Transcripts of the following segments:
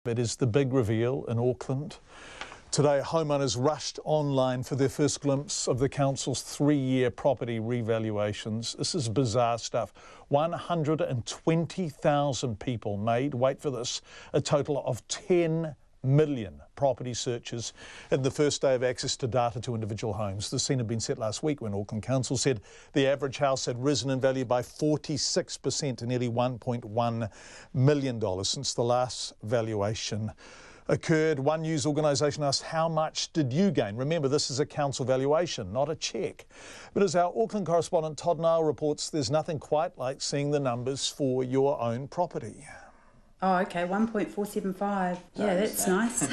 It is the big reveal in Auckland. Today, homeowners rushed online for their first glimpse of the council's 3-year property revaluations. This is bizarre stuff. 120,000 people made, wait for this, a total of 10 million property searches in the first day of access to data to individual homes. The scene had been set last week when Auckland Council said the average house had risen in value by 46% to nearly $1.1 million since the last valuation occurred. One news organisation asked, how much did you gain? Remember, this is a council valuation, not a cheque. But as our Auckland correspondent Todd Niall reports, there's nothing quite like seeing the numbers for your own property. Oh, okay, 1.475. Yeah, that's nice.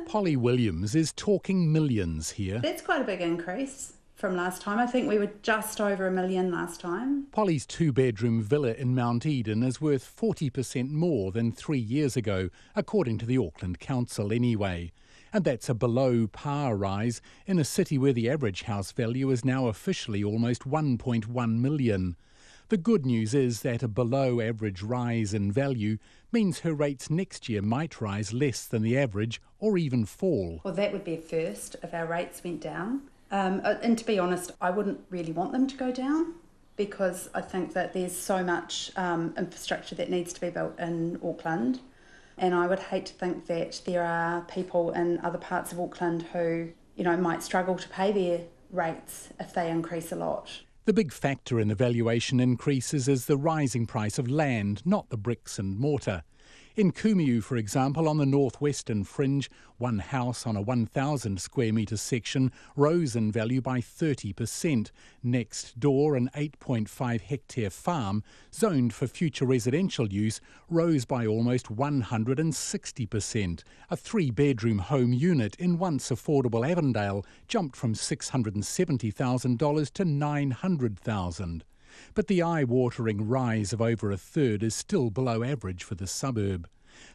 Polly Williams is talking millions here. That's quite a big increase from last time. I think we were just over $1 million last time. Polly's 2-bedroom villa in Mount Eden is worth 40% more than 3 years ago, according to the Auckland Council anyway. And that's a below-par rise in a city where the average house value is now officially almost $1.1 million. The good news is that a below-average rise in value means her rates next year might rise less than the average or even fall. Well, that would be a first if our rates went down. And to be honest, I wouldn't really want them to go down because I think that there's so much infrastructure that needs to be built in Auckland. And I would hate to think that there are people in other parts of Auckland who, might struggle to pay their rates if they increase a lot. The big factor in the valuation increases is the rising price of land, not the bricks and mortar. In Kumiu, for example, on the northwestern fringe, one house on a 1,000 square metre section rose in value by 30%. Next door, an 8.5 hectare farm, zoned for future residential use, rose by almost 160%. A 3-bedroom home unit in once affordable Avondale jumped from $670,000 to $900,000. But the eye-watering rise of over a third is still below average for the suburb.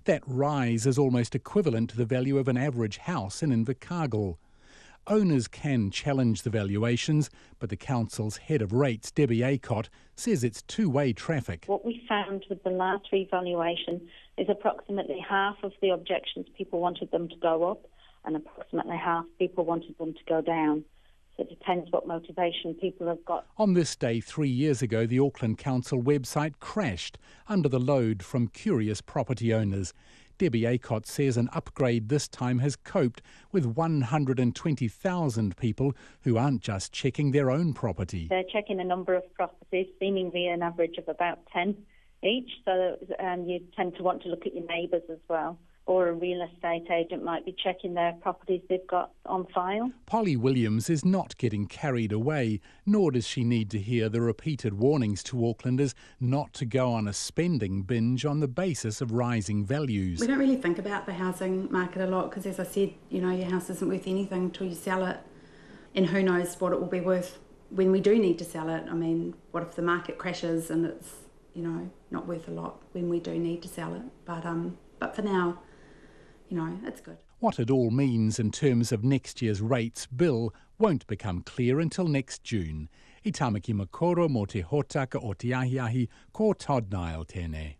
That rise is almost equivalent to the value of an average house in Invercargill. Owners can challenge the valuations, but the council's head of rates, Debbie Aycott, says it's two-way traffic. What we found with the last revaluation is approximately half of the objections people wanted them to go up and approximately half people wanted them to go down. So it depends what motivation people have got. On this day 3 years ago, the Auckland Council website crashed under the load from curious property owners. Debbie Aycott says an upgrade this time has coped with 120,000 people who aren't just checking their own property. They're checking a number of properties, seemingly an average of about 10 each. So you tend to want to look at your neighbours as well. Or a real estate agent might be checking their properties they've got on file. Polly Williams is not getting carried away, nor does she need to hear the repeated warnings to Aucklanders not to go on a spending binge on the basis of rising values. We don't really think about the housing market a lot because, as I said, your house isn't worth anything until you sell it. And who knows what it will be worth when we do need to sell it. I mean, what if the market crashes and it's, not worth a lot when we do need to sell it. But for now, it's good. What it all means in terms of next year's rates bill won't become clear until next June. I tamaki makoro mo te hotaka o te ahiahi, ko Todd Niall tēnei.